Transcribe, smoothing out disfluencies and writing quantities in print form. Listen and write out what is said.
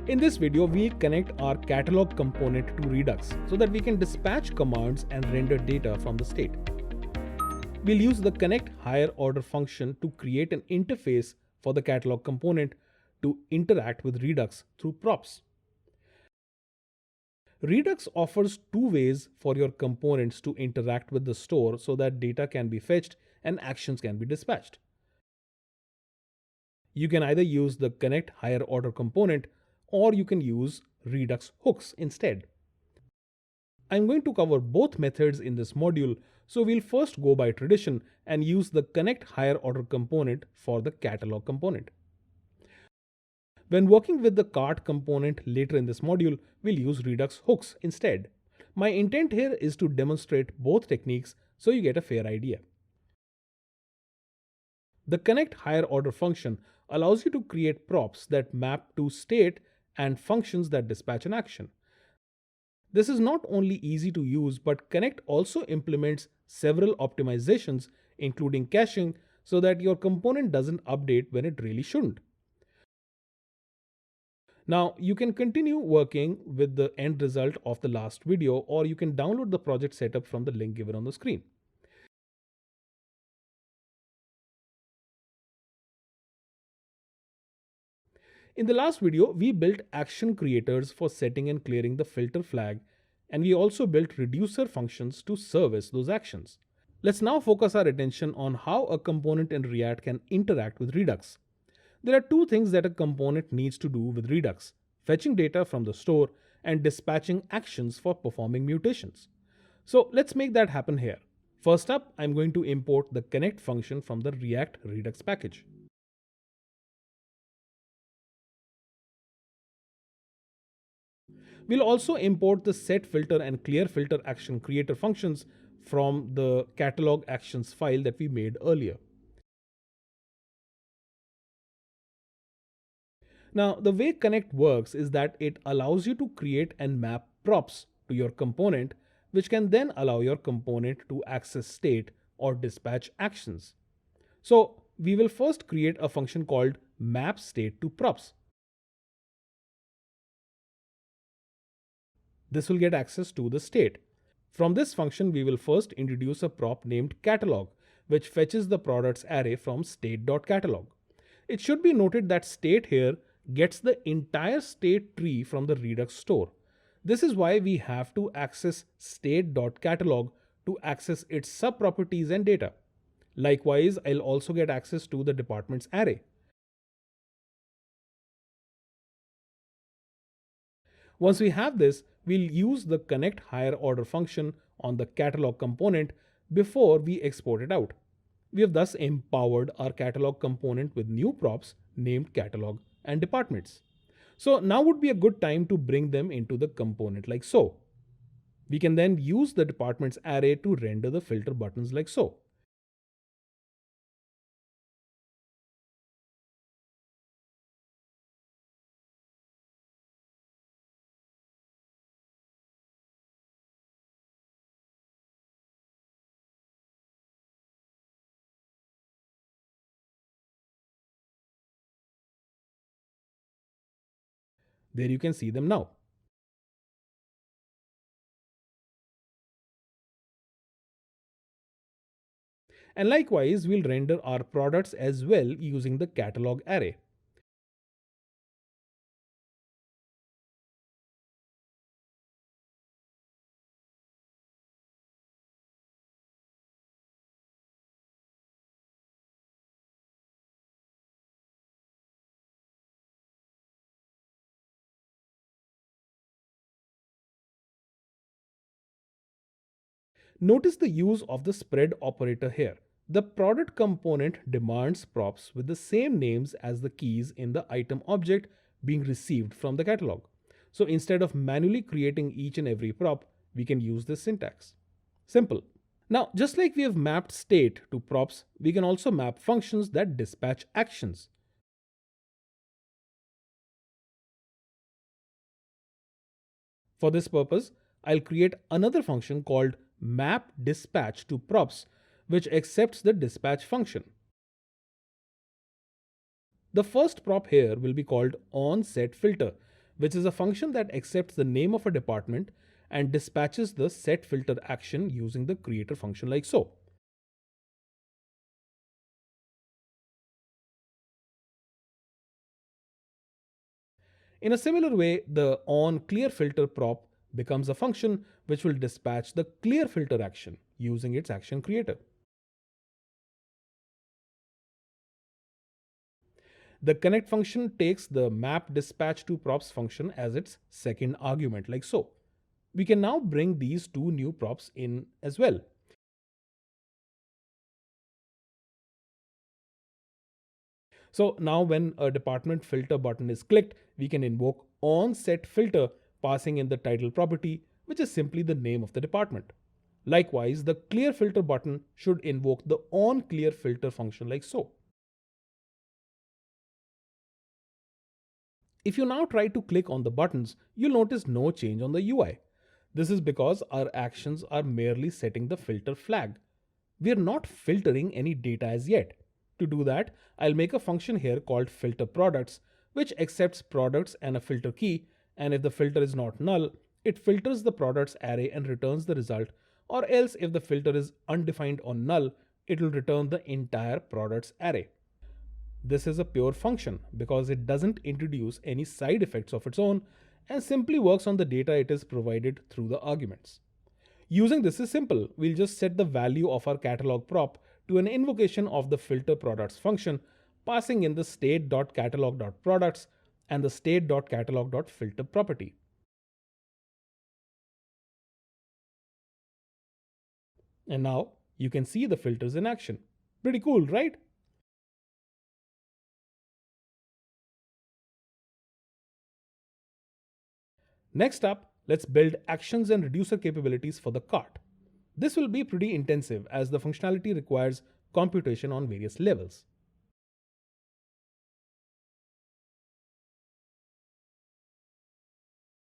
In this video, we'll connect our catalog component to Redux so that we can dispatch commands and render data from the state. We'll use the connect higher order function to create an interface for the catalog component to interact with Redux through props. Redux offers two ways for your components to interact with the store so that data can be fetched and actions can be dispatched. You can either use the connect higher order component or you can use Redux hooks instead. I'm going to cover both methods in this module, so we'll first go by tradition and use the connect higher order component for the catalog component. When working with the cart component later in this module, we'll use Redux hooks instead. My intent here is to demonstrate both techniques so you get a fair idea. The connect higher order function allows you to create props that map to state and functions that dispatch an action. This is not only easy to use, but Connect also implements several optimizations, including caching, so that your component doesn't update when it really shouldn't. Now, you can continue working with the end result of the last video, or you can download the project setup from the link given on the screen. In the last video, we built action creators for setting and clearing the filter flag, and we also built reducer functions to service those actions. Let's now focus our attention on how a component in React can interact with Redux. There are two things that a component needs to do with Redux: fetching data from the store and dispatching actions for performing mutations. So let's make that happen here. First up, I'm going to import the connect function from the React Redux package. We'll also import the set filter and clear filter action creator functions from the catalog actions file that we made earlier. Now, the way Connect works is that it allows you to create and map props to your component, which can then allow your component to access state or dispatch actions. So we will first create a function called map state to props. This will get access to the state. From this function, we will first introduce a prop named catalog, which fetches the products array from state.catalog. It should be noted that state here gets the entire state tree from the Redux store. This is why we have to access state.catalog to access its subproperties and data. Likewise, I'll also get access to the departments array. Once we have this, we'll use the connect higher order function on the catalog component before we export it out. We have thus empowered our catalog component with new props named catalog and departments. So now would be a good time to bring them into the component like so. We can then use the departments array to render the filter buttons like so. There you can see them now. And likewise, we'll render our products as well using the catalog array. Notice the use of the spread operator here. The product component demands props with the same names as the keys in the item object being received from the catalog. So instead of manually creating each and every prop, we can use this syntax. Simple. Now, just like we have mapped state to props, we can also map functions that dispatch actions. For this purpose, I'll create another function called map dispatch to props, which accepts the dispatch function. The first prop here will be called onSetFilter, which is a function that accepts the name of a department and dispatches the setFilter action using the creator function like so. In a similar way, the onClearFilter prop becomes a function which will dispatch the clearFilter action using its action creator. The connect function takes the map dispatch to props function as its second argument like so. We can now bring these two new props in as well. So now when a department filter button is clicked, we can invoke onSetFilter passing in the title property, which is simply the name of the department. Likewise, the clearFilter button should invoke the onClearFilter function like so. If you now try to click on the buttons, you'll notice no change on the UI. This is because our actions are merely setting the filter flag. We are not filtering any data as yet. To do that, I'll make a function here called filterProducts, which accepts products and a filter key, and if the filter is not null, it filters the products array and returns the result, or else if the filter is undefined or null, it will return the entire products array. This is a pure function because it doesn't introduce any side effects of its own and simply works on the data it is provided through the arguments. Using this is simple. We'll just set the value of our catalog prop to an invocation of the filterProducts function, passing in the state.catalog.products and the state.catalog.filter property. And now you can see the filters in action. Pretty cool, right? Next up, let's build actions and reducer capabilities for the cart. This will be pretty intensive as the functionality requires computation on various levels.